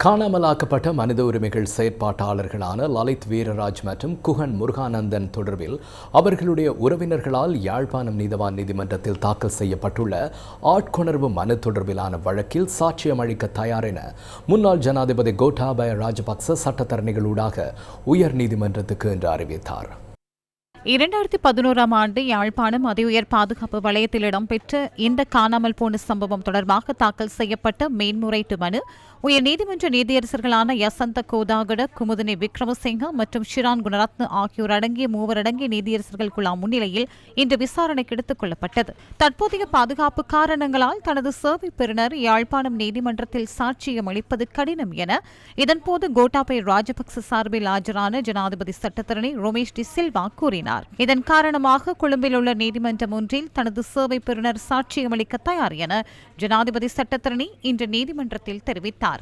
காணாமலாக்கப்பட்ட மனித உரிமைகள் செயற்பாட்டாளர்களான லலித் வீரராஜ் மற்றும் குகன் முருகானந்தன் தொடர்பில் அவர்களுடைய உறவினர்களால் யாழ்ப்பாணம் நீதவான் நீதிமன்றத்தில் தாக்கல் செய்யப்பட்டுள்ள ஆட்கொணர்வு மனு தொடர்பிலான வழக்கில் சாட்சியம் அளிக்க தயார் என முன்னாள் ஜனாதிபதி கோட்டாபய ராஜபக்ச சட்டத்தரணிகளூடாக உயர் நீதிமன்றத்துக்கு இன்று அறிவித்தார். 2011ஆம் ஆண்டு யாழ்ப்பாணம் அதிஉயர் பாதுகாப்பு வலயத்தில் இடம்பெற்ற இந்த காணாமல் போன சம்பவம் தொடர்பாக தாக்கல் செய்யப்பட்ட மேன்முறையீட்டு மனு உயர்நீதிமன்ற நீதியரசர்களான யசந்த கோதாகட, குமுதினி விக்ரமசிங்க மற்றும் ஷிரான் குணரத்ன ஆகியோர் அடங்கிய மூவரடங்கிய நீதியரசர்கள் குழாம் முன்னிலையில் இன்று விசாரணைக்கு எடுத்துக் கொள்ளப்பட்டது. தற்போதைய பாதுகாப்பு காரணங்களால் தனது சேவை பெறுநர் யாழ்ப்பாணம் நீதிமன்றத்தில் சாட்சியம் அளிப்பது கடினம் என இதன்போது கோட்டாபய ராஜபக்ச சார்பில் ஆஜரான ஜனாதிபதி சட்டத்தரணி ரோமேஷ் டி சில்வா கூறினார். இதன் காரணமாக கொழும்பில் உள்ள நீதிமன்றம் ஒன்றில் தனது சேவை பெறுநர் சாட்சியம் அளிக்க தயார் என ஜனாதிபதி சட்டத்தரணி இன்று நீதிமன்றத்தில் தெரிவித்தார்.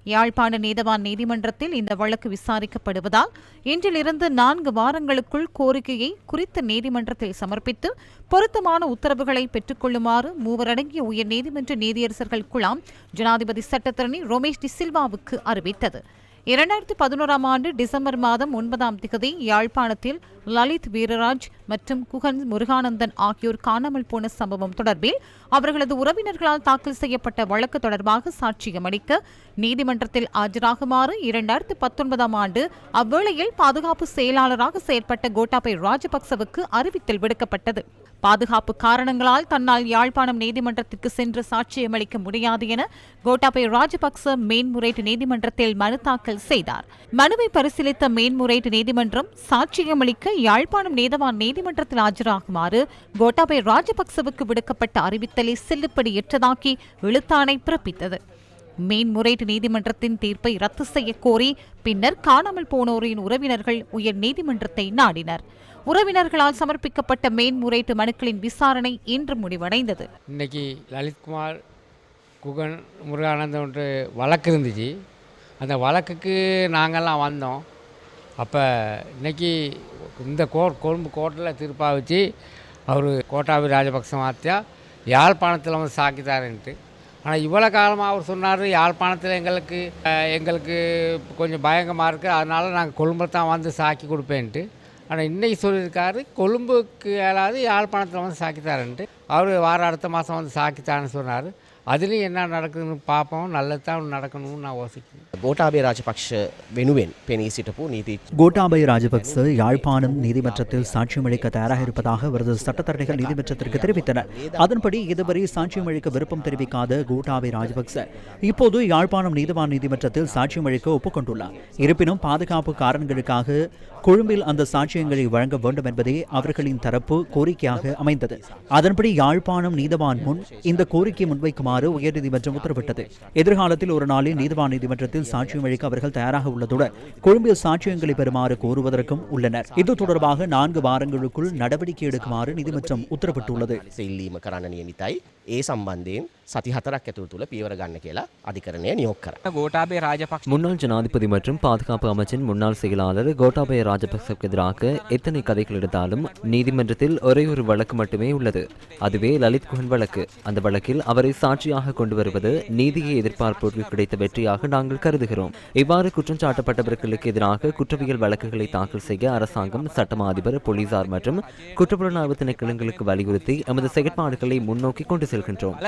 யாழ்ப்பாண நீதவான் நீதிமன்றத்தில் இந்த வழக்கு விசாரிக்கப்படுவதால் இன்றிலிருந்து 4 வாரங்களுக்குள் கோரிக்கையை குறித்த நீதிமன்றத்தில் சமர்ப்பித்து பொருத்தமான உத்தரவுகளை பெற்றுக் கொள்ளுமாறு மூவரடங்கிய உயர் நீதிமன்ற நீதியரசர்கள் குழாம் ஜனாதிபதி சட்டத்தரணி ரோமேஷ் டி சில்வாவுக்கு அறிவித்தது. 2011ஆம் ஆண்டு டிசம்பர் மாதம் 9ஆம் திகதி யாழ்ப்பாணத்தில் லலித் வீரராஜ் மற்றும் குகன் முருகானந்தன் ஆகியோர் காணாமல் போன சம்பவம் தொடர்பில் அவர்களது உறவினர்களால் தாக்கல் செய்யப்பட்ட வழக்கு தொடர்பாக சாட்சியம் அளிக்க நீதிமன்றத்தில் ஆஜராகுமாறு 2019ஆம் ஆண்டு அவ்வேளையில் பாதுகாப்பு செயலாளராக செயற்பட்ட கோட்டாபய ராஜபக்சவுக்கு அறிவித்தல் விடுக்கப்பட்டது. பாதுகாப்பு காரணங்களால் தன்னால் யாழ்ப்பாணம் நீதிமன்றத்திற்கு சென்று சாட்சியம் அளிக்க முடியாது என கோட்டாபய ராஜபக்ச மேன்முறையீட்டு நீதிமன்றத்தில் மனு தாக்கல் செய்தார். மனுவை பரிசீலித்த மேன்முறையீட்டு நீதிமன்றம் சாட்சியம் அளிக்க யாழ்ப்பாணம் நீதவான் நீதிமன்றத்தில் ஆஜராகுமாறு கோட்டாபய ராஜபக்சவுக்கு விடுக்கப்பட்ட அறிவித்தலை செல்லுபடியற்றதாக்கி எழுத்தாணை பிறப்பித்தது. மேன்முறையீட்டு நீதிமன்றத்தின் தீர்ப்பை ரத்து செய்ய கோரி பின்னர் காணாமல் போனோரின் உறவினர்கள் உயர் நீதிமன்றத்தை நாடினர். உறவினர்களால் சமர்ப்பிக்கப்பட்ட மேன்முறையீட்டு மனுக்களின் விசாரணை இன்று முடிவடைந்தது. இன்னைக்கு லலித்குமார், குகன், முருகானந்தன் ஒன்று வழக்கு இருந்துச்சு. அந்த வழக்குக்கு நாங்கள்லாம் வந்தோம். அப்போ இன்னைக்கு இந்த கொழும்பு கோர்ட்டில் தீர்ப்பாக வச்சு அவர் கோட்டாபய ராஜபக்ச மாத்தியா யாழ்ப்பாணத்தில் வந்து சாக்கித்தாருன்ட்டு. ஆனால் இவ்வளோ காலமாக அவர் சொன்னார் யாழ்ப்பாணத்தில் எங்களுக்கு கொஞ்சம் பயங்கரமாக இருக்குது, அதனால் நாங்கள் கொழும்பில் தான் வந்து சாக்கி கொடுப்பேன்ட்டு. ஆனால் இன்றைக்கி சொல்லியிருக்காரு கொழும்புக்கு ஏழாவது யாழ்ப்பாணத்தில் வந்து சாக்கித்தாருன்ட்டு. அவர் அடுத்த மாதம் வந்து சாக்கித்தாருன்னு சொன்னார். அதுலேயும் என்ன நடக்குதுன்னு பார்ப்போம். நல்லதான் நடக்கணும்னு நான் யோசிக்கிறேன். கோட்டாபய ராஜபக்ஷ வெனுවෙන් පෙනී සිටපු நீதி கோட்டாபய ராஜபக்ச யாழ்ப்பாணம் நீதிமன்றத்தில் சாட்சியம் அளிக்க தயாராக இருப்பதாக அவரது சட்டத்தரணிகள் நீதிமன்றத்திற்கு தெரிவித்தனர். அதன்படி இதுவரை சாட்சியம் அளிக்க விருப்பம் தெரிவிக்காத கோட்டாபய ராஜபக்ச இப்போது யாழ்ப்பாணம் நீதவான் நீதிமன்றத்தில் சாட்சியம் அளிக்க ஒப்புக்கொண்டுள்ளார். இருப்பினும் பாதுகாப்பு காரணங்களுக்காக கொழும்பில் அந்த சாட்சியங்களை வழங்க வேண்டும் என்பதே அவர்களின் தரப்பு கோரிக்கையாக அமைந்தது. அதன்படி யாழ்ப்பாணம் நீதவான் முன் இந்த கோரிக்கை முன்வைக்குமாறு உயர்நீதிமன்றம் உத்தரவிட்டது. எதிர்காலத்தில் ஒரு நாளில் நீதவான் நீதிமன்றத்தில் சாட்சியம் அளிக்க அவர்கள் தயாராக உள்ளதுடன் கொழும்பில் சாட்சியங்களை பெறுமாறு கோருவதற்கும் உள்ளனர். இது தொடர்பாக 4 வாரங்களுக்குள் நடவடிக்கை எடுக்குமாறு நீதிமன்றம் உத்தரவிட்டுள்ளது. ඉල්ලීම කරන්න නියමිතයි. ඒ සම්බන්ධයෙන් සති 4ක් ඇතුළත තුල පියවර ගන්න කියලා අධිකරණය නියෝග කරා. கோட்டாபய ராஜபக்ச முன்னாள் ஜனாதிபதி மற்றும் பாதுகாப்பு அமைச்சின் முன்னாள் செயலாளர் கோட்டாபய ராஜபக்சவுக்கு எதிராக எத்தனை கதைகள் எடுத்தாலும் நீதிமன்றத்தில் ஒரே ஒரு வழக்கு மட்டுமே உள்ளது. அதுவே லலித் குகன் வழக்கு. அந்த வழக்கில் அவரை சாட்சியாக கொண்டு வருவது நீதியை எதிர்பார்ப்போருக்கு கிடைத்த வெற்றியாக நாங்கள் கருதுகிறோம். இவ்வாறு குற்றம் சாட்டப்பட்டவர்களுக்கு எதிராக குற்றவியல் வழக்குகளை தாக்கல் செய்ய அரசாங்கம், சட்டமா அதிபர், போலீசார் மற்றும் குற்றப்புலனாய்வு திணைக்களங்களுக்கு வலியுறுத்தி எமது செயற்பாடுகளை முன்னோக்கி கொண்டு செல்கின்றோம்.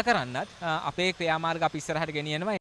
අපේ ක්‍රියාමාර්ග අපි ඉස්සරහට ගෙනියනවා.